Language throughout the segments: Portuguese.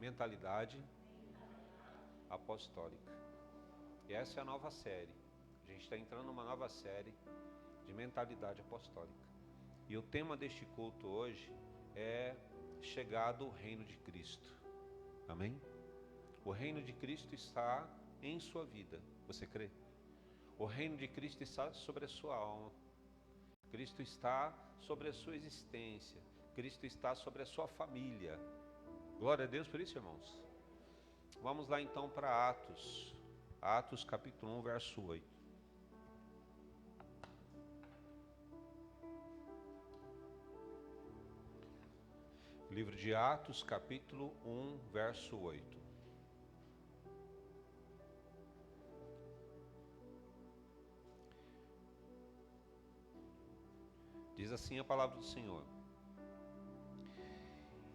mentalidade apostólica. E essa é a nova série. A gente está entrando numa nova série de mentalidade apostólica. E o tema deste culto hoje é chegado o reino de Cristo. Amém? O reino de Cristo está em sua vida. Você crê? O reino de Cristo está sobre a sua alma. Cristo está sobre a sua existência. Cristo está sobre a sua família. Glória a Deus por isso, irmãos. Vamos lá então para Atos. Atos capítulo 1, verso 8. Livro de Atos, capítulo 1, verso 8. Diz assim a palavra do Senhor.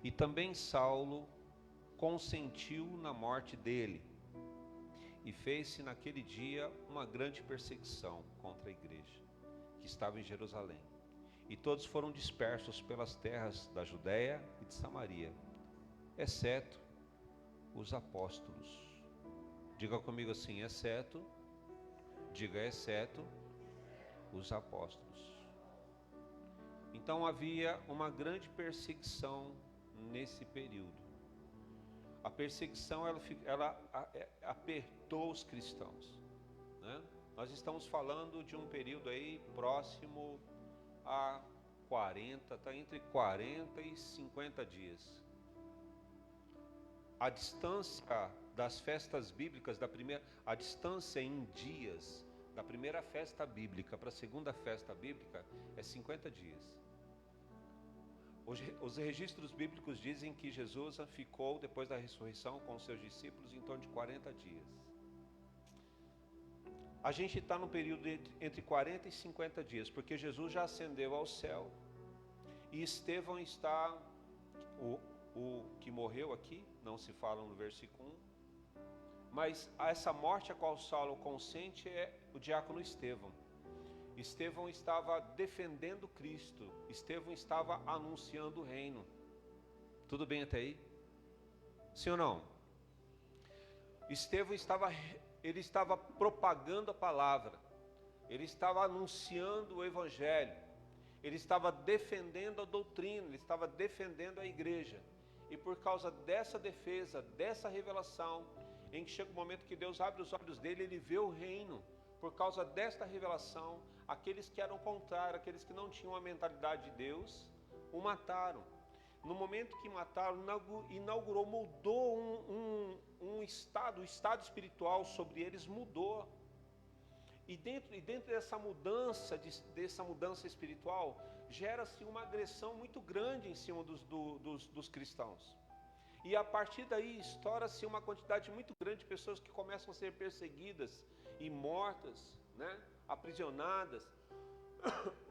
E também Saulo consentiu na morte dele, e fez-se naquele dia uma grande perseguição contra a igreja, que estava em Jerusalém. E todos foram dispersos pelas terras da Judéia e de Samaria, exceto os apóstolos. Diga comigo assim, exceto os apóstolos. Então havia uma grande perseguição nesse período. A perseguição ela apertou os cristãos, né? Nós estamos falando de um período aí próximo a 40, está entre 40 e 50 dias. A distância das festas bíblicas, a distância em dias da primeira festa bíblica para a segunda festa bíblica é 50 dias. Os registros bíblicos dizem que Jesus ficou, depois da ressurreição, com os seus discípulos em torno de 40 dias. A gente está no período entre 40 e 50 dias, porque Jesus já ascendeu ao céu. E Estevão está, o que morreu aqui, não se fala no versículo 1. Mas essa morte a qual Saulo consente é o diácono Estevão. Estevão estava defendendo Cristo. Estevão estava anunciando o reino. Tudo bem até aí? Sim ou não? Estevão ele estava propagando a palavra. Ele estava anunciando o evangelho. Ele estava defendendo a doutrina. Ele estava defendendo a igreja. E por causa dessa defesa, dessa revelação, em que chega o momento que Deus abre os olhos dele, ele vê o reino. Por causa desta revelação, aqueles que eram contrários, aqueles que não tinham a mentalidade de Deus, o mataram. No momento que mataram, inaugurou, mudou um estado, o estado espiritual sobre eles mudou. E dentro dessa mudança espiritual, gera-se uma agressão muito grande em cima dos cristãos. E a partir daí, estoura-se uma quantidade muito grande de pessoas que começam a ser perseguidas e mortas, né? Aprisionadas.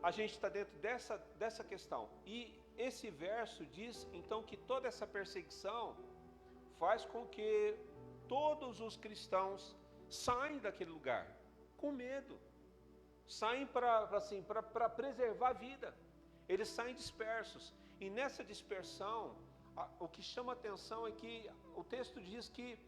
A gente está dentro dessa questão. E esse verso diz, então, que toda essa perseguição faz com que todos os cristãos saem daquele lugar, com medo. Saem para preservar a vida. Eles saem dispersos. E nessa dispersão, o que chama atenção é que o texto diz que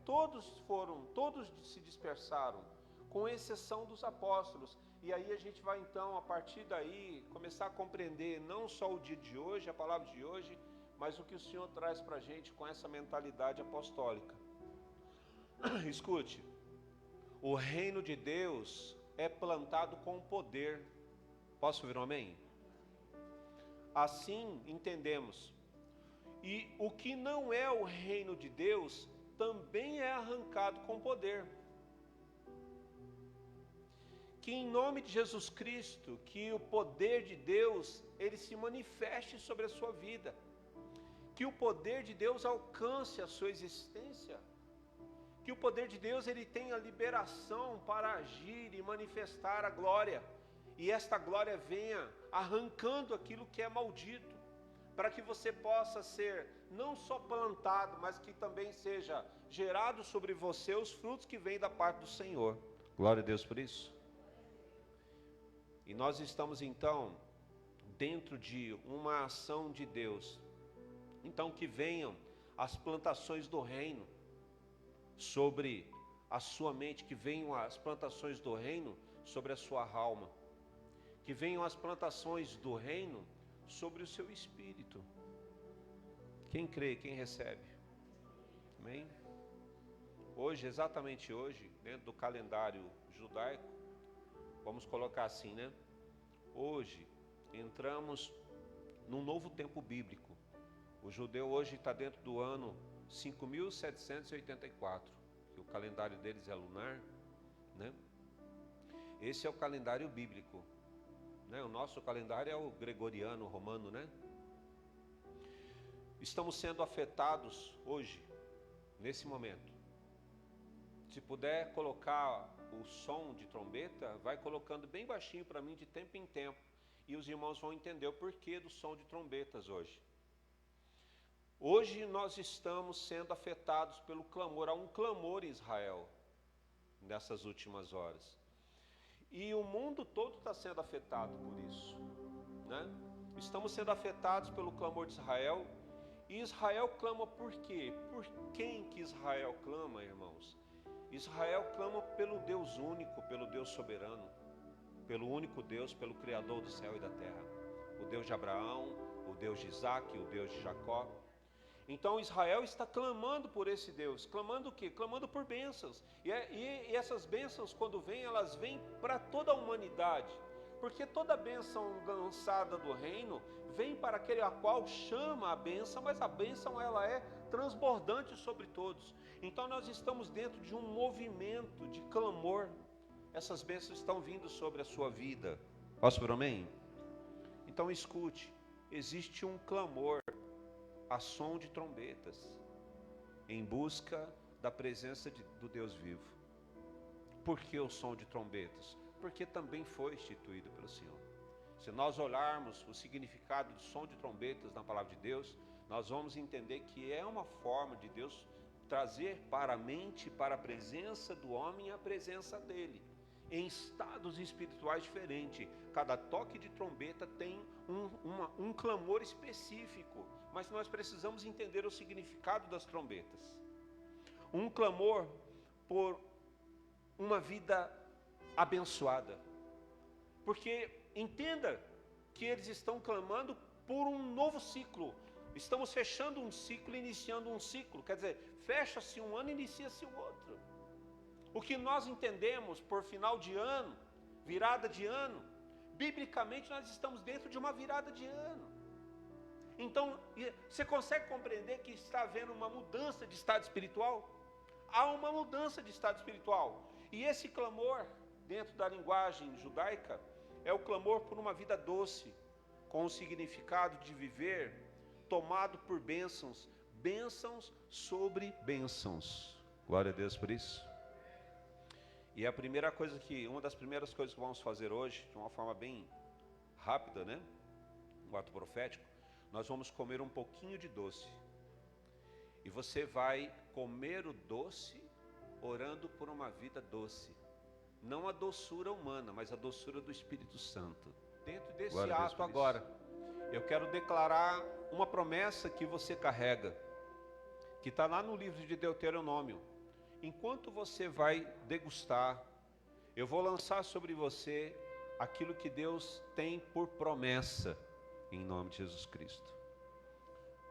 todos se dispersaram, com exceção dos apóstolos. E aí a gente vai então, a partir daí, começar a compreender não só o dia de hoje, a palavra de hoje, mas o que o Senhor traz para a gente com essa mentalidade apostólica. Escute, o reino de Deus é plantado com poder. Posso ouvir um amém? Assim entendemos. E o que não é o reino de Deus também é arrancado com poder. Que em nome de Jesus Cristo, que o poder de Deus, ele se manifeste sobre a sua vida. Que o poder de Deus alcance a sua existência. Que o poder de Deus, ele tenha liberação para agir e manifestar a glória. E esta glória venha arrancando aquilo que é maldito. Para que você possa ser não só plantado, mas que também seja gerado sobre você os frutos que vêm da parte do Senhor. Glória a Deus por isso. E nós estamos então dentro de uma ação de Deus. Então que venham as plantações do reino sobre a sua mente, que venham as plantações do reino sobre a sua alma, que venham as plantações do reino sobre o seu espírito. Quem crê, quem recebe? Amém? Hoje, exatamente hoje, dentro do calendário judaico, vamos colocar assim, né? Hoje entramos num novo tempo bíblico. O judeu hoje está dentro do ano 5.784, que o calendário deles é lunar, né? Esse é o calendário bíblico, né? O nosso calendário é o gregoriano, romano, né? Estamos sendo afetados hoje, nesse momento. Se puder colocar o som de trombeta, vai colocando bem baixinho para mim de tempo em tempo, e os irmãos vão entender o porquê do som de trombetas hoje. Hoje nós estamos sendo afetados pelo clamor, há um clamor em Israel nessas últimas horas. E o mundo todo está sendo afetado por isso, né? Estamos sendo afetados pelo clamor de Israel. E Israel clama por quê? Por quem que Israel clama, irmãos? Israel clama pelo Deus único, pelo Deus soberano, pelo único Deus, pelo Criador do céu e da terra. O Deus de Abraão, o Deus de Isaac, o Deus de Jacó. Então Israel está clamando por esse Deus. Clamando o quê? Clamando por bênçãos. E essas bênçãos, quando vêm, elas vêm para toda a humanidade. Porque toda bênção lançada do reino vem para aquele a qual chama a bênção, mas a bênção ela é transbordante sobre todos. Então nós estamos dentro de um movimento de clamor. Essas bênçãos estão vindo sobre a sua vida. Posso por amém? Então escute, existe um clamor a som de trombetas, em busca da presença do Deus vivo. Por que o som de trombetas? Porque também foi instituído pelo Senhor. Se nós olharmos o significado do som de trombetas na palavra de Deus, nós vamos entender que é uma forma de Deus trazer para a mente, para a presença do homem, a presença dele, em estados espirituais diferentes. Cada toque de trombeta tem um clamor específico, mas nós precisamos entender o significado das trombetas. Um clamor por uma vida abençoada, porque entenda que eles estão clamando por um novo ciclo. Estamos fechando um ciclo, iniciando um ciclo, quer dizer, fecha-se um ano e inicia-se o outro. O que nós entendemos por final de ano, virada de ano, biblicamente nós estamos dentro de uma virada de ano. Então, você consegue compreender que está havendo uma mudança de estado espiritual? Há uma mudança de estado espiritual. E esse clamor, dentro da linguagem judaica, é o clamor por uma vida doce, com o significado de viver tomado por bênçãos, bênçãos sobre bênçãos. Glória a Deus por isso. E uma das primeiras coisas que vamos fazer hoje, de uma forma bem rápida, né? Um ato profético, nós vamos comer um pouquinho de doce. E você vai comer o doce orando por uma vida doce. Não a doçura humana, mas a doçura do Espírito Santo. Dentro desse ato agora, eu quero declarar uma promessa que você carrega, que está lá no livro de Deuteronômio. Enquanto você vai degustar, eu vou lançar sobre você aquilo que Deus tem por promessa, em nome de Jesus Cristo.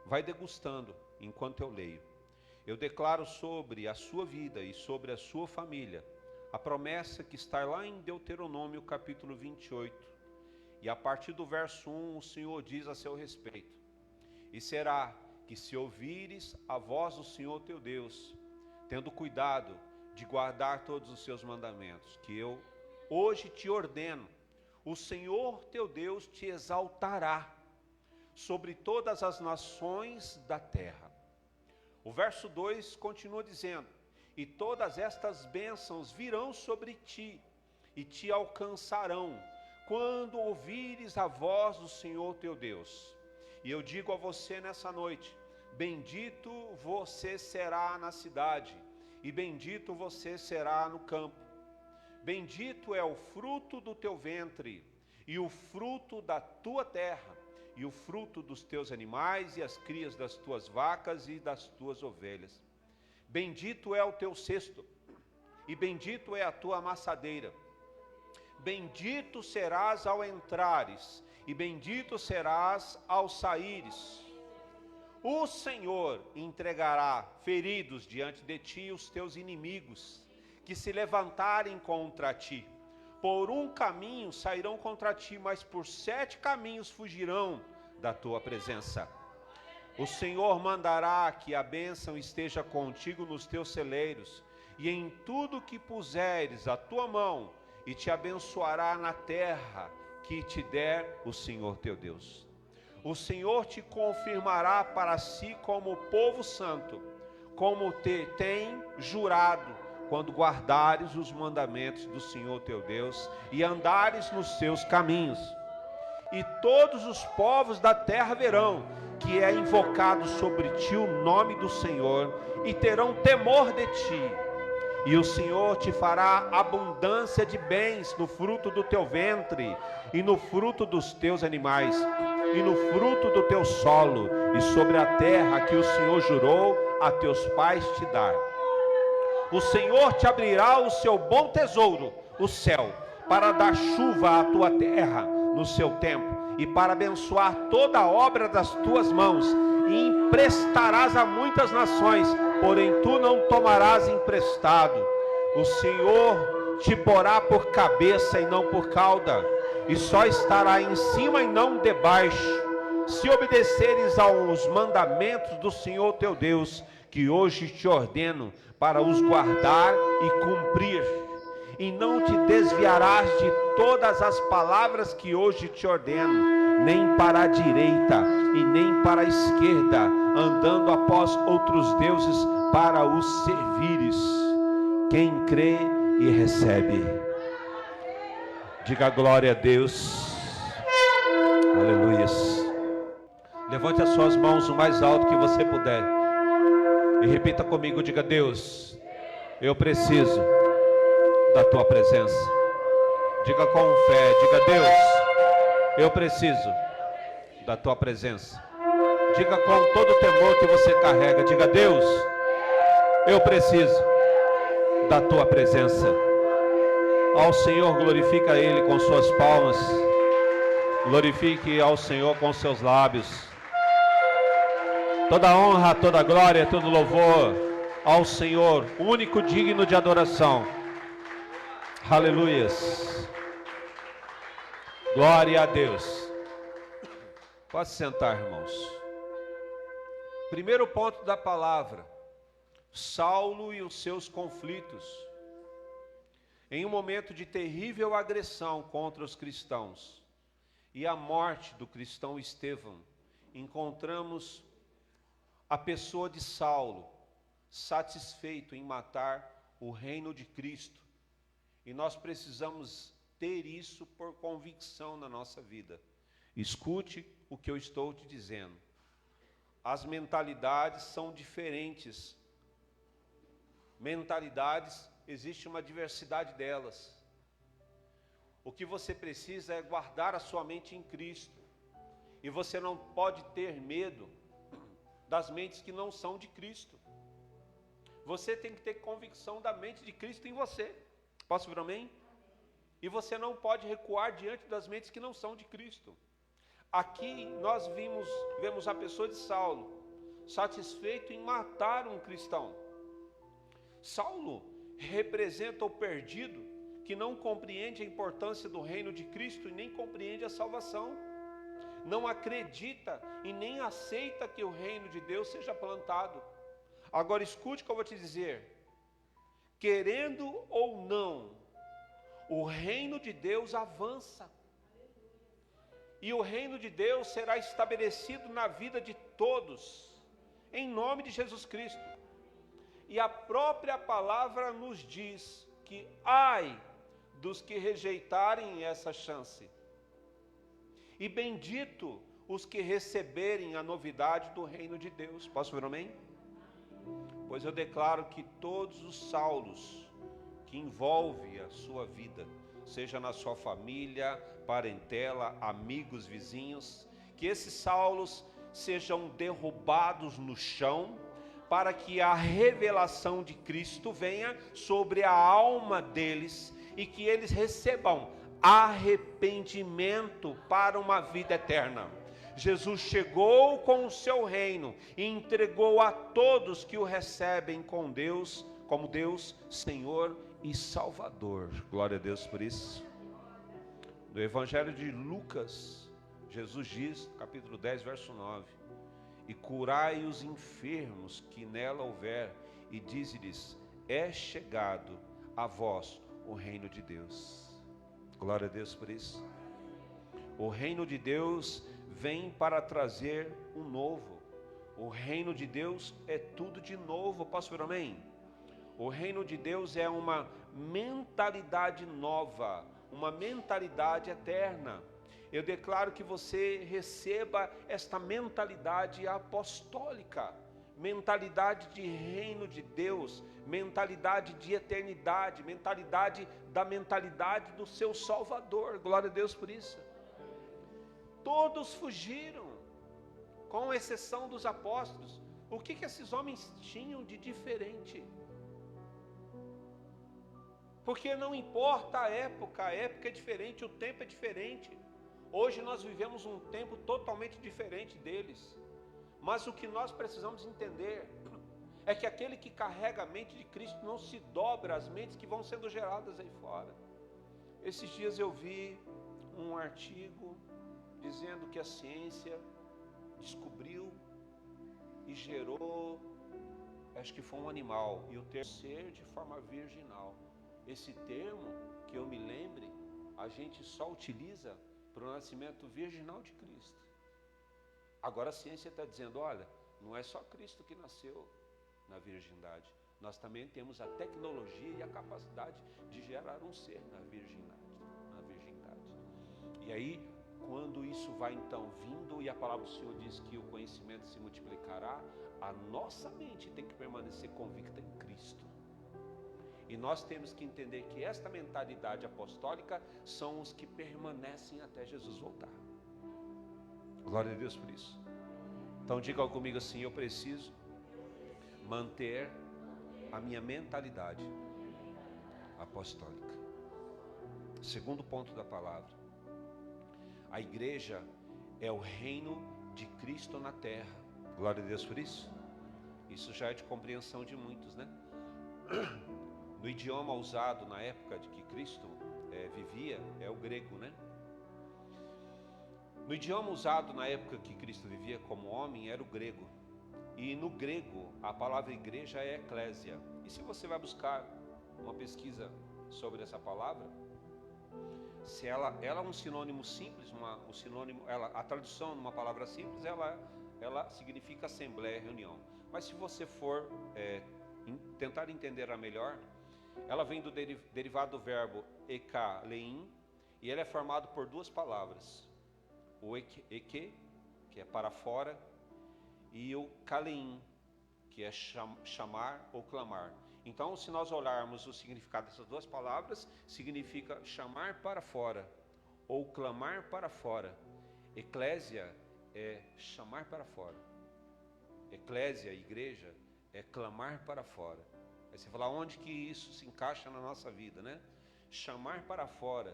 Vai degustando enquanto eu leio. Eu declaro sobre a sua vida e sobre a sua família a promessa que está lá em Deuteronômio capítulo 28. E a partir do verso 1 o Senhor diz a seu respeito: e será que se ouvires a voz do Senhor teu Deus, tendo cuidado de guardar todos os seus mandamentos, que eu hoje te ordeno, o Senhor teu Deus te exaltará sobre todas as nações da terra. O verso 2 continua dizendo: e todas estas bênçãos virão sobre ti e te alcançarão quando ouvires a voz do Senhor teu Deus. E eu digo a você nessa noite: bendito você será na cidade e bendito você será no campo. Bendito é o fruto do teu ventre e o fruto da tua terra e o fruto dos teus animais, e as crias das tuas vacas e das tuas ovelhas. Bendito é o teu cesto, e bendito é a tua amassadeira. Bendito serás ao entrares, e bendito serás ao saíres. O Senhor entregará feridos diante de ti os teus inimigos, que se levantarem contra ti. Por um caminho sairão contra ti, mas por 7 caminhos fugirão da tua presença. O Senhor mandará que a bênção esteja contigo nos teus celeiros, e em tudo que puseres a tua mão, e te abençoará na terra que te der o Senhor teu Deus. O Senhor te confirmará para si como povo santo, como te tem jurado, quando guardares os mandamentos do Senhor teu Deus e andares nos seus caminhos. E todos os povos da terra verão que é invocado sobre ti o nome do Senhor, e terão temor de ti. E o Senhor te fará abundância de bens no fruto do teu ventre, e no fruto dos teus animais, e no fruto do teu solo, e sobre a terra que o Senhor jurou a teus pais te dar. O Senhor te abrirá o seu bom tesouro, o céu, para dar chuva à tua terra no seu tempo, e para abençoar toda a obra das tuas mãos. E emprestarás a muitas nações, porém tu não tomarás emprestado. O Senhor te porá por cabeça e não por cauda, e só estará em cima e não debaixo, se obedeceres aos mandamentos do Senhor teu Deus, que hoje te ordeno, para os guardar e cumprir. E não te desviarás de todas as palavras que hoje te ordeno, nem para a direita e nem para a esquerda, andando após outros deuses para os servires. Quem crê e recebe, diga glória a Deus. Aleluias. Levante as suas mãos o mais alto que você puder e repita comigo, diga: Deus, eu preciso da tua presença. Diga com fé, diga: Deus, eu preciso da tua presença. Diga com todo o temor que você carrega, diga: Deus, eu preciso da tua presença. Ao Senhor, glorifica Ele com suas palmas, glorifique ao Senhor com seus lábios. Toda honra, toda glória, todo louvor ao Senhor, único digno de adoração. Aleluias. Glória a Deus. Pode sentar, irmãos. Primeiro ponto da palavra: Saulo e os seus conflitos. Em um momento de terrível agressão contra os cristãos e a morte do cristão Estevão, encontramos a pessoa de Saulo, satisfeito em matar o reino de Cristo. E nós precisamos ter isso por convicção na nossa vida. Escute o que eu estou te dizendo. As mentalidades são diferentes. Mentalidades, existe uma diversidade delas. O que você precisa é guardar a sua mente em Cristo. E você não pode ter medo das mentes que não são de Cristo. Você tem que ter convicção da mente de Cristo em você. Posso ouvir amém? E você não pode recuar diante das mentes que não são de Cristo. Aqui nós vemos a pessoa de Saulo, satisfeito em matar um cristão. Saulo representa o perdido, que não compreende a importância do reino de Cristo e nem compreende a salvação. Não acredita e nem aceita que o reino de Deus seja plantado. Agora escute o que eu vou te dizer. Querendo ou não, o reino de Deus avança. E o reino de Deus será estabelecido na vida de todos, em nome de Jesus Cristo. E a própria palavra nos diz que ai dos que rejeitarem essa chance. E bendito os que receberem a novidade do reino de Deus. Posso ver amém? Pois eu declaro que todos os Saulos que envolvem a sua vida, seja na sua família, parentela, amigos, vizinhos, que esses Saulos sejam derrubados no chão, para que a revelação de Cristo venha sobre a alma deles e que eles recebam arrependimento para uma vida eterna. Jesus chegou com o seu reino e entregou a todos que o recebem com Deus, como Deus, Senhor e Salvador. Glória a Deus por isso. No Evangelho de Lucas, Jesus diz, capítulo 10, verso 9: e curai os enfermos que nela houver, e dize-lhes: é chegado a vós o reino de Deus. Glória a Deus por isso. O reino de Deus vem para trazer o novo. O reino de Deus é tudo de novo. Posso ver amém? O reino de Deus é uma mentalidade nova, uma mentalidade eterna. Eu declaro que você receba esta mentalidade apostólica, mentalidade de reino de Deus, mentalidade de eternidade, mentalidade do seu Salvador. Glória a Deus por isso. Todos fugiram, com exceção dos apóstolos. O que esses homens tinham de diferente? Porque não importa a época é diferente, o tempo é diferente. Hoje nós vivemos um tempo totalmente diferente deles. Mas o que nós precisamos entender é que aquele que carrega a mente de Cristo não se dobra às mentes que vão sendo geradas aí fora. Esses dias eu vi um artigo dizendo que a ciência descobriu e gerou, acho que foi um animal, e o termo ser de forma virginal. Esse termo, que eu me lembre, a gente só utiliza para o nascimento virginal de Cristo. Agora a ciência está dizendo, olha, não é só Cristo que nasceu na virgindade. Nós também temos a tecnologia e a capacidade de gerar um ser na virgindade. E aí, quando isso vai então vindo, e a palavra do Senhor diz que o conhecimento se multiplicará, a nossa mente tem que permanecer convicta em Cristo. E nós temos que entender que esta mentalidade apostólica são os que permanecem até Jesus voltar. Glória a Deus por isso. Então diga comigo assim: eu preciso manter a minha mentalidade apostólica. Segundo ponto da palavra: a igreja é o reino de Cristo na terra. Glória a Deus por isso. Isso já é de compreensão de muitos, né? No idioma usado na época de que Cristo vivia, é o grego, né? No idioma usado na época que Cristo vivia como homem, era o grego. E no grego, a palavra igreja é eclésia. E se você vai buscar uma pesquisa sobre essa palavra, se ela é um sinônimo simples, a tradução numa palavra simples, ela significa assembleia, reunião. Mas se você for tentar entender ela melhor, ela vem do derivado do verbo ekalein, e ele é formado por duas palavras: o eke, que é para fora, e o kalein, que é chamar ou clamar. Então, se nós olharmos o significado dessas duas palavras, significa chamar para fora ou clamar para fora. Eclésia é chamar para fora. Eclésia, igreja, é clamar para fora. Aí você fala, onde que isso se encaixa na nossa vida, né? Chamar para fora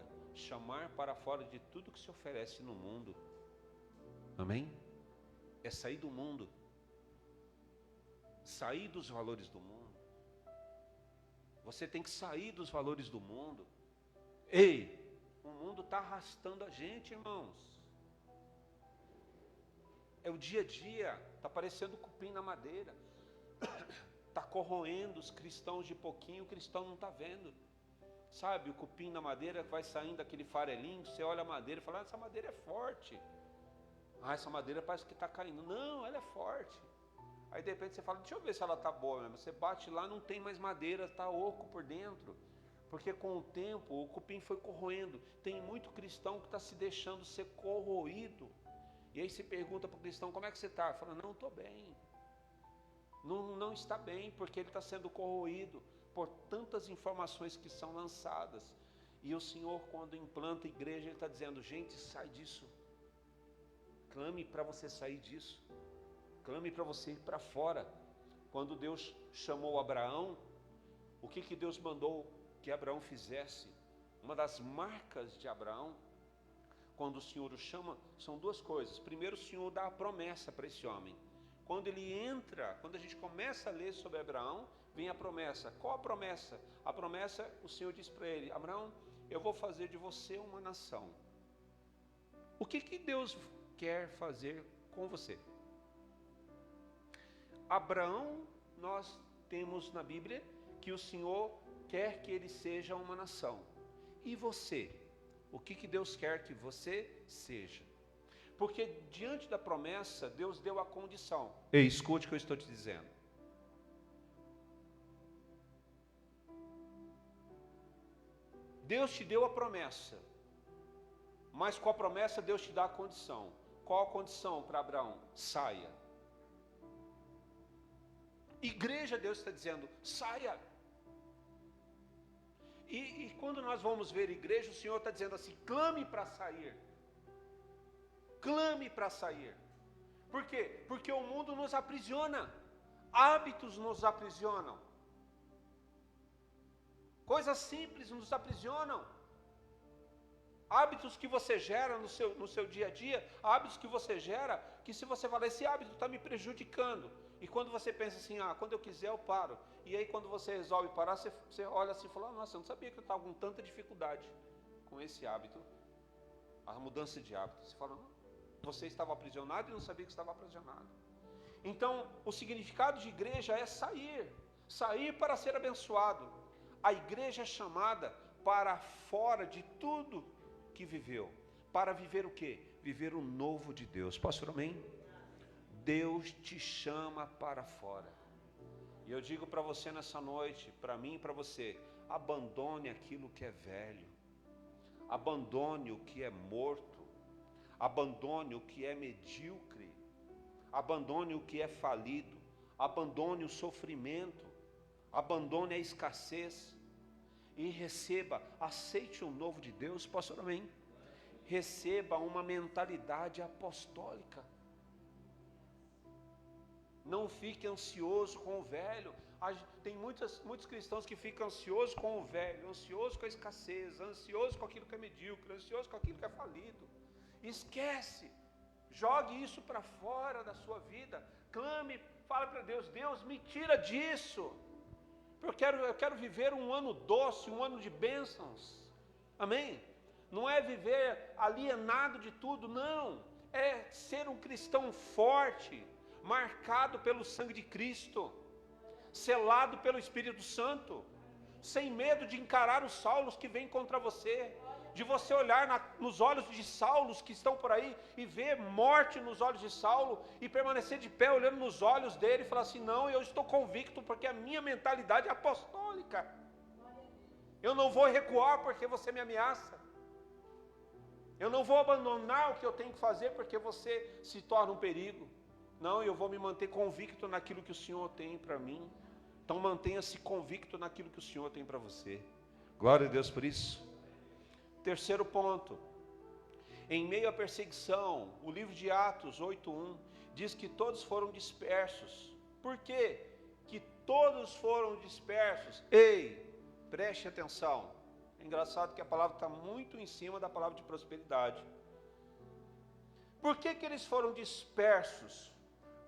de tudo que se oferece no mundo. Amém? É sair do mundo. Sair dos valores do mundo. Você tem que sair dos valores do mundo. Ei, o mundo está arrastando a gente, irmãos. É o dia a dia, está parecendo cupim na madeira. Está corroendo os cristãos de pouquinho, o cristão não está vendo. Sabe, o cupim na madeira vai saindo aquele farelinho, você olha a madeira e fala, essa madeira é forte. Essa madeira parece que está caindo. Não, ela é forte. Aí de repente você fala, deixa eu ver se ela está boa mesmo. Você bate lá, não tem mais madeira, está oco por dentro. Porque com o tempo o cupim foi corroendo. Tem muito cristão que está se deixando ser corroído. E aí você pergunta para o cristão, como é que você está? Fala, não, estou bem. Não está bem, porque ele está sendo corroído por tantas informações que são lançadas. E o Senhor, quando implanta a igreja, Ele está dizendo, gente, sai disso. clame para você sair disso. Clame para você ir para fora. Quando Deus chamou Abraão, o que Deus mandou que Abraão fizesse? Uma das marcas de Abraão, quando o Senhor o chama, são duas coisas. Primeiro, o Senhor dá a promessa para esse homem. Quando ele entra, quando a gente começa a ler sobre Abraão, vem a promessa. Qual a promessa? A promessa, o Senhor diz para ele: Abraão, eu vou fazer de você uma nação. O que Deus quer fazer com você? Abraão, nós temos na Bíblia que o Senhor quer que ele seja uma nação. E você? O que Deus quer que você seja? Porque diante da promessa, Deus deu a condição. Ei, escute o que eu estou te dizendo. Deus te deu a promessa, mas com a promessa Deus te dá a condição. Qual a condição para Abraão? Saia. Igreja, Deus está dizendo, saia. E quando nós vamos ver igreja, o Senhor está dizendo assim, clame para sair. Clame para sair. Por quê? Porque o mundo nos aprisiona. Hábitos nos aprisionam. Coisas simples nos aprisionam. Hábitos que você gera no seu dia a dia, hábitos que você gera, que se você falar, esse hábito está me prejudicando. E quando você pensa assim, quando eu quiser eu paro. E aí quando você resolve parar, você olha assim e fala, nossa, eu não sabia que eu estava com tanta dificuldade com esse hábito. A mudança de hábito. Você fala, não, você estava aprisionado e não sabia que estava aprisionado. Então, o significado de igreja é sair. Sair para ser abençoado. A igreja é chamada para fora de tudo que viveu. Para viver o quê? Viver o novo de Deus. Posso falar amém? Deus te chama para fora. E eu digo para você nessa noite, para mim e para você, abandone aquilo que é velho. Abandone o que é morto. Abandone o que é medíocre. Abandone o que é falido. Abandone o sofrimento. Abandone a escassez. E receba, aceite o novo de Deus. Posso falar amém? Receba uma mentalidade apostólica. Não fique ansioso com o velho. Tem muitos cristãos que ficam ansiosos com o velho, ansiosos com a escassez, ansiosos com aquilo que é medíocre, ansiosos com aquilo que é falido. Esquece. Jogue isso para fora da sua vida. Clame, fale para Deus, Deus me tira disso. Eu quero viver um ano doce, um ano de bênçãos. Amém? Não é viver alienado de tudo, não. É ser um cristão forte, marcado pelo sangue de Cristo, selado pelo Espírito Santo, sem medo de encarar os Saulos que vêm contra você, de você olhar nos olhos de Saulos que estão por aí e ver morte nos olhos de Saulo e permanecer de pé olhando nos olhos dele e falar assim, não, eu estou convicto porque a minha mentalidade é apostólica. Eu não vou recuar porque você me ameaça. Eu não vou abandonar o que eu tenho que fazer porque você se torna um perigo. Não, eu vou me manter convicto naquilo que o Senhor tem para mim. Então mantenha-se convicto naquilo que o Senhor tem para você. Glória a Deus por isso. Terceiro ponto. Em meio à perseguição, o livro de Atos 8:1 diz que todos foram dispersos. Por quê? Que todos foram dispersos. Ei, preste atenção. É engraçado que a palavra está muito em cima da palavra de prosperidade. Por que eles foram dispersos?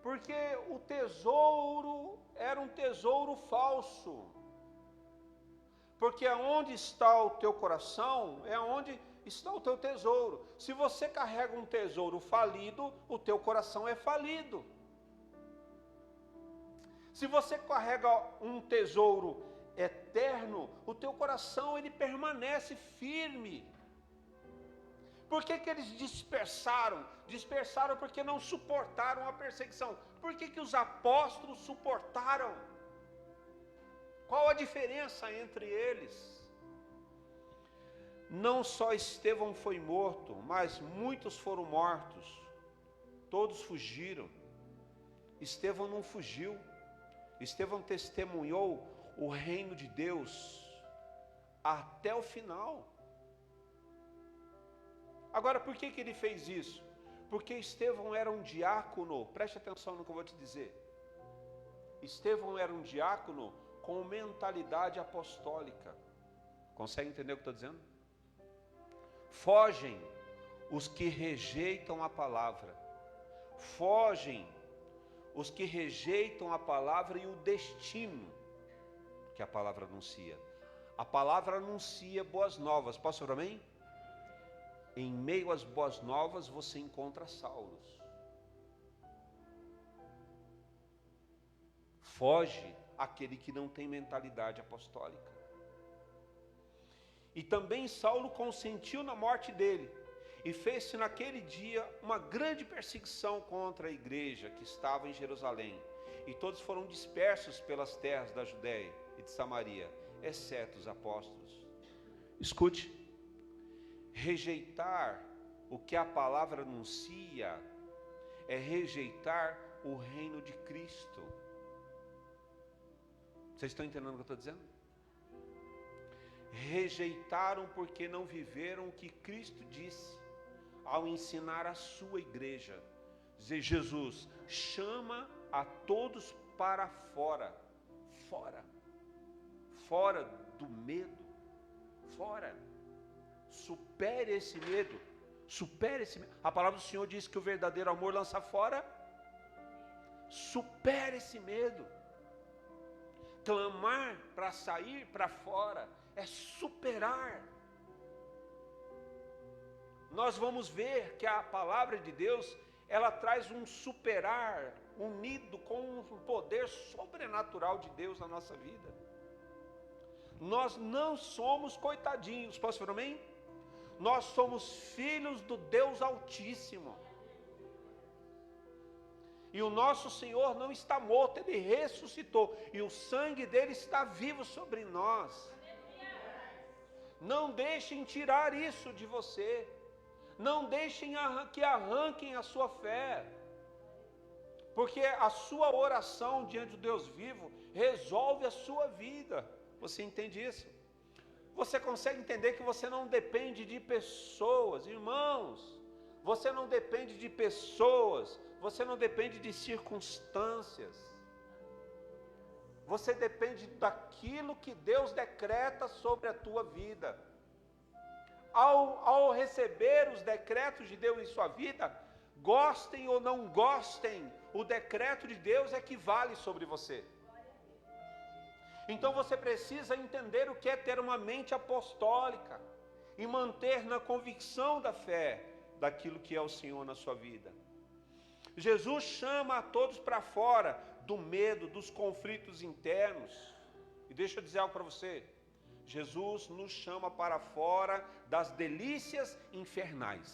Porque o tesouro era um tesouro falso. Porque aonde está o teu coração, é onde está o teu tesouro. Se você carrega um tesouro falido, o teu coração é falido. Se você carrega um tesouro eterno, o teu coração ele permanece firme. Por que eles dispersaram? Dispersaram porque não suportaram a perseguição. Por que os apóstolos suportaram? Qual a diferença entre eles? Não só Estevão foi morto, mas muitos foram mortos. Todos fugiram. Estevão não fugiu. Estevão testemunhou o reino de Deus até o final. Agora, por que ele fez isso? Porque Estevão era um diácono, preste atenção no que eu vou te dizer. Estevão era um diácono com mentalidade apostólica. Consegue entender o que eu estou dizendo? Fogem os que rejeitam a palavra. Fogem os que rejeitam a palavra e o destino que a palavra anuncia. A palavra anuncia boas novas. Posso orar amém? Em meio às boas novas você encontra Saulos. Foge aquele que não tem mentalidade apostólica. E também Saulo consentiu na morte dele. E fez-se naquele dia uma grande perseguição contra a igreja que estava em Jerusalém. E todos foram dispersos pelas terras da Judéia e de Samaria, exceto os apóstolos. Escute, rejeitar o que a palavra anuncia é rejeitar o reino de Cristo. Vocês estão entendendo o que eu estou dizendo? Rejeitaram porque não viveram o que Cristo disse ao ensinar a sua igreja. Dizer, Jesus chama a todos para fora, fora do medo, fora, supere esse medo, a palavra do Senhor diz que o verdadeiro amor lança fora, supere esse medo, clamar para sair para fora, é superar. Nós vamos ver que a palavra de Deus, ela traz um superar, unido com um poder sobrenatural de Deus na nossa vida. Nós não somos coitadinhos, posso falar amém? Nós somos filhos do Deus Altíssimo. E o nosso Senhor não está morto, Ele ressuscitou. E o sangue dele está vivo sobre nós. Não deixem tirar isso de você. Não deixem que arranquem a sua fé. Porque a sua oração diante do Deus vivo resolve a sua vida. Você entende isso? Você consegue entender que você não depende de pessoas, irmãos. Você não depende de pessoas. Você não depende de circunstâncias. Você depende daquilo que Deus decreta sobre a tua vida. Ao receber os decretos de Deus em sua vida, gostem ou não gostem, o decreto de Deus é que vale sobre você. Então você precisa entender o que é ter uma mente apostólica e manter na convicção da fé daquilo que é o Senhor na sua vida. Jesus chama a todos para fora do medo, dos conflitos internos. E deixa eu dizer algo para você. Jesus nos chama para fora das delícias infernais.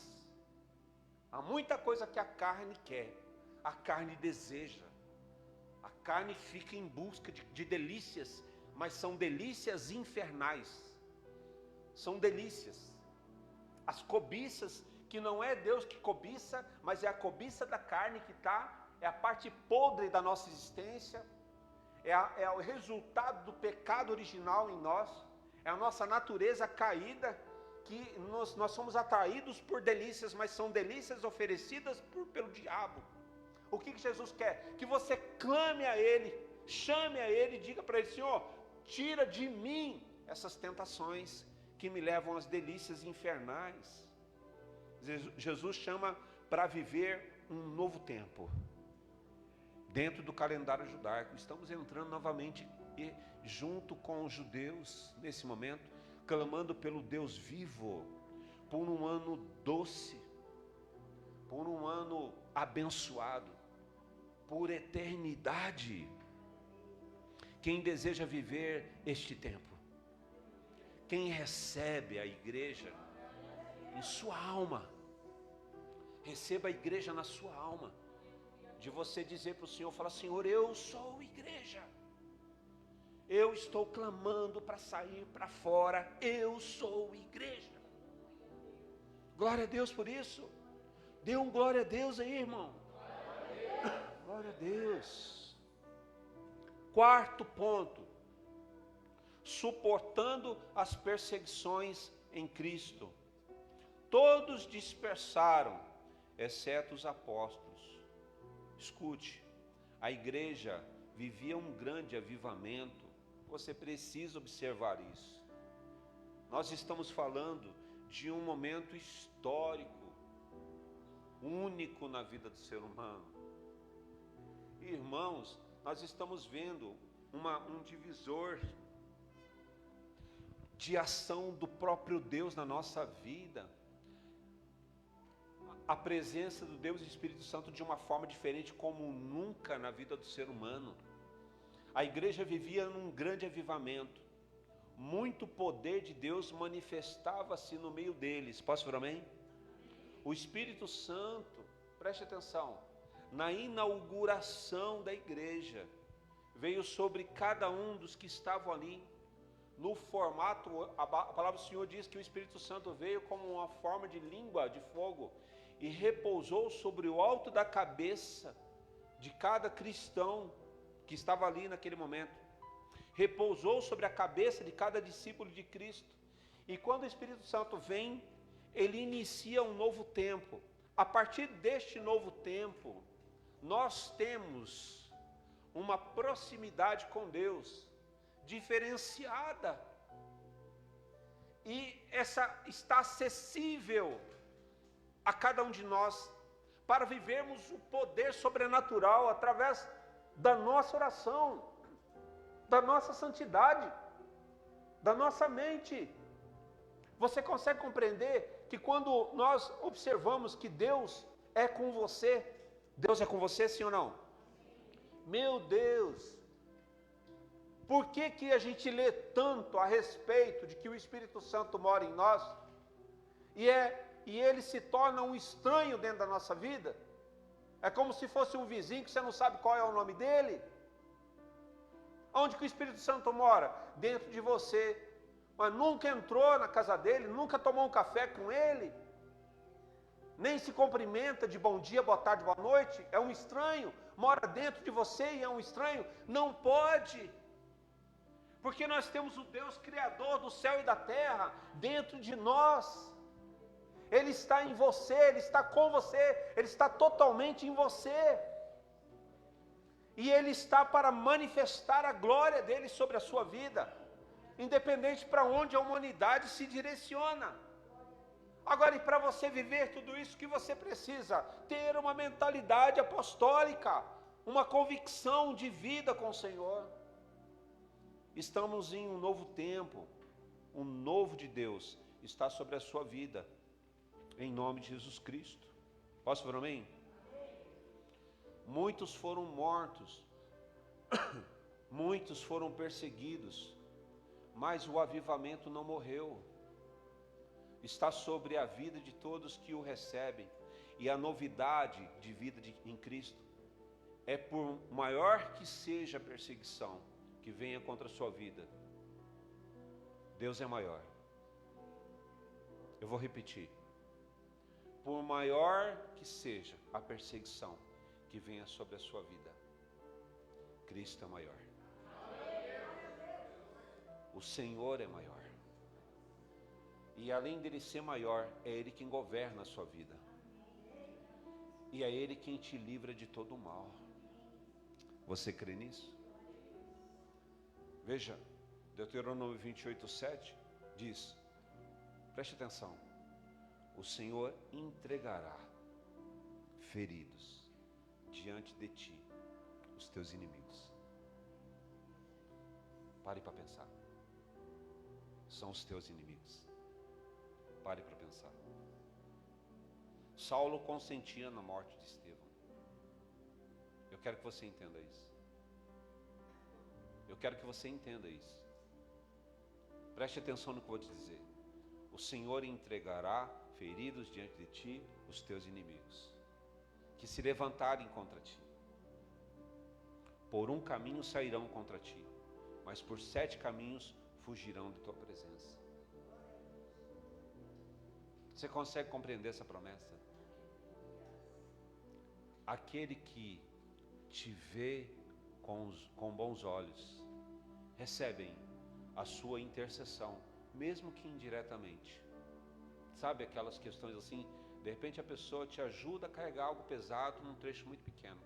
Há muita coisa que a carne quer, a carne deseja. A carne fica em busca de delícias, mas são delícias infernais. São delícias. As cobiças, que não é Deus que cobiça, mas é a cobiça da carne que é a parte podre da nossa existência, é o resultado do pecado original em nós, é a nossa natureza caída, que nós somos atraídos por delícias, mas são delícias oferecidas pelo diabo. O que Jesus quer? Que você clame a Ele, chame a Ele e diga para Ele, Senhor, tira de mim essas tentações que me levam às delícias infernais. Jesus chama para viver um novo tempo, dentro do calendário judaico. Estamos entrando novamente junto com os judeus, nesse momento, clamando pelo Deus vivo, por um ano doce, por um ano abençoado, por eternidade. Quem deseja viver este tempo? Quem recebe a igreja em sua alma? Receba a igreja na sua alma. De você dizer para o Senhor, fala, Senhor, eu sou igreja. Eu estou clamando para sair para fora. Eu sou igreja. Glória a Deus por isso. Dê um glória a Deus aí, irmão. Glória a Deus. Quarto ponto. Suportando as perseguições em Cristo. Todos dispersaram, exceto os apóstolos. Escute, a igreja vivia um grande avivamento. Você precisa observar isso. Nós estamos falando de um momento histórico, único na vida do ser humano. Irmãos, nós estamos vendo um divisor de ação do próprio Deus na nossa vida. A presença do Deus e do Espírito Santo de uma forma diferente como nunca na vida do ser humano. A igreja vivia num grande avivamento. Muito poder de Deus manifestava-se no meio deles. Posso falar amém? O Espírito Santo, preste atenção, na inauguração da igreja, veio sobre cada um dos que estavam ali. No formato, a palavra do Senhor diz que o Espírito Santo veio como uma forma de língua de fogo e repousou sobre o alto da cabeça de cada cristão que estava ali naquele momento. Repousou sobre a cabeça de cada discípulo de Cristo. E quando o Espírito Santo vem, ele inicia um novo tempo. A partir deste novo tempo, nós temos uma proximidade com Deus diferenciada. E essa está acessível a cada um de nós para vivermos o poder sobrenatural através da nossa oração, da nossa santidade, da nossa mente. Você consegue compreender que quando nós observamos que Deus é com você, Deus é com você, sim ou não? Meu Deus! Por que a gente lê tanto a respeito de que o Espírito Santo mora em nós e ele se torna um estranho dentro da nossa vida? É como se fosse um vizinho que você não sabe qual é o nome dele. Onde que o Espírito Santo mora? Dentro de você. Mas nunca entrou na casa dele, nunca tomou um café com ele, nem se cumprimenta de bom dia, boa tarde, boa noite. É um estranho, mora dentro de você e é um estranho. Não pode, porque nós temos o Deus Criador do céu e da terra dentro de nós. Ele está em você, Ele está com você, Ele está totalmente em você. E Ele está para manifestar a glória dEle sobre a sua vida, independente para onde a humanidade se direciona. Agora, e para você viver tudo isso, que você precisa? Ter uma mentalidade apostólica, uma convicção de vida com o Senhor. Estamos em um novo tempo, um novo de Deus está sobre a sua vida, em nome de Jesus Cristo. Posso falar amém? Muitos foram mortos, muitos foram perseguidos, mas o avivamento não morreu. Está sobre a vida de todos que o recebem. E a novidade de vida em Cristo é, por maior que seja a perseguição que venha contra a sua vida, Deus é maior. Eu vou repetir. Por maior que seja a perseguição que venha sobre a sua vida, Cristo é maior. O Senhor é maior. E além dele ser maior, é Ele quem governa a sua vida. E é Ele quem te livra de todo o mal. Você crê nisso? Veja, Deuteronômio 28:7 diz, preste atenção, o Senhor entregará feridos diante de ti, os teus inimigos. Pare para pensar. São os teus inimigos. Pare para pensar. Saulo consentia na morte de Estevão. Eu quero que você entenda isso. Eu quero que você entenda isso. Preste atenção no que eu vou te dizer. O Senhor entregará feridos diante de ti os teus inimigos, que se levantarem contra ti. Por um caminho sairão contra ti, mas por 7 caminhos fugirão de tua presença. Você consegue compreender essa promessa? Aquele que te vê com bons olhos, recebem a sua intercessão, mesmo que indiretamente. Sabe aquelas questões assim, De repente a pessoa te ajuda a carregar algo pesado num trecho muito pequeno.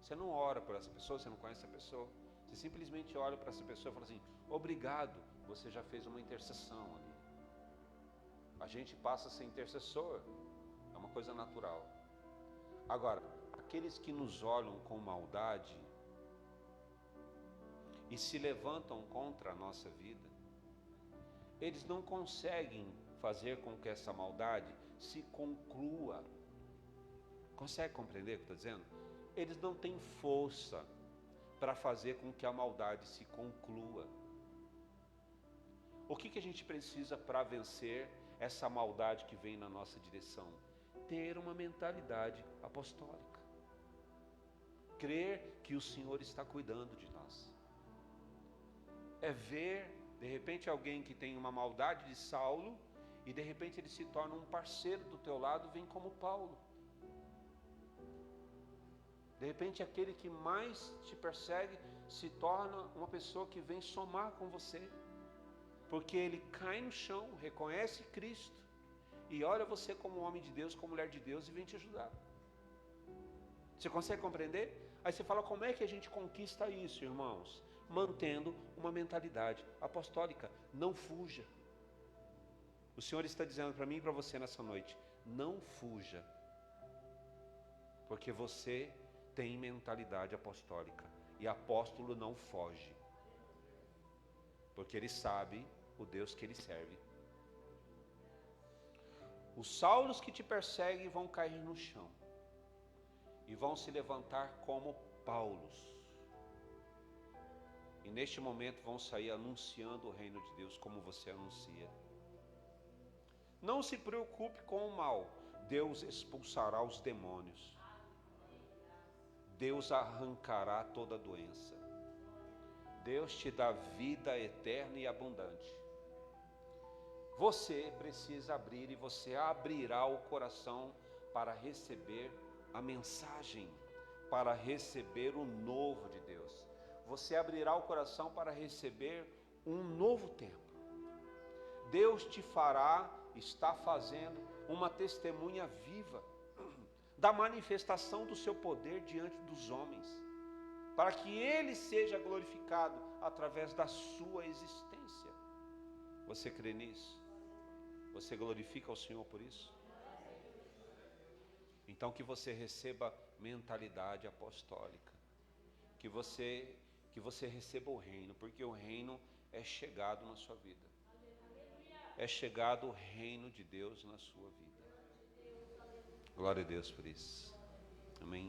Você não ora por essa pessoa, você não conhece essa pessoa. Você simplesmente olha para essa pessoa e fala assim: obrigado, você já fez uma intercessão ali. A gente passa a ser intercessor, é uma coisa natural. Agora, aqueles que nos olham com maldade e se levantam contra a nossa vida, eles não conseguem fazer com que essa maldade se conclua. Consegue compreender o que eu estou dizendo? Eles não têm força para fazer com que a maldade se conclua. O que a gente precisa para vencer essa maldade que vem na nossa direção? Ter uma mentalidade apostólica. Crer que o Senhor está cuidando de nós. É ver, de repente, alguém que tem uma maldade de Saulo e de repente ele se torna um parceiro do teu lado, vem como Paulo. De repente aquele que mais te persegue se torna uma pessoa que vem somar com você. Porque ele cai no chão, reconhece Cristo e olha você como homem de Deus, como mulher de Deus e vem te ajudar. Você consegue compreender? Aí você fala, como é que a gente conquista isso, irmãos? Mantendo uma mentalidade apostólica. Não fuja. O Senhor está dizendo para mim e para você nessa noite: não fuja. Porque você tem mentalidade apostólica. E apóstolo não foge. Porque ele sabe o Deus que ele serve. Os Saulos que te perseguem vão cair no chão. E vão se levantar como Paulos. E neste momento vão sair anunciando o reino de Deus como você anuncia. Não se preocupe com o mal. Deus expulsará os demônios. Deus arrancará toda doença. Deus te dá vida eterna e abundante. Você precisa abrir e você abrirá o coração para receber a mensagem, para receber o novo de Deus. Você abrirá o coração para receber um novo tempo. Deus te fará, está fazendo uma testemunha viva da manifestação do seu poder diante dos homens, para que Ele seja glorificado através da sua existência. Você crê nisso? Você glorifica o Senhor por isso? Então que você receba mentalidade apostólica, que você receba o reino, porque o reino é chegado na sua vida. É chegado o reino de Deus na sua vida. Glória a Deus por isso. Amém.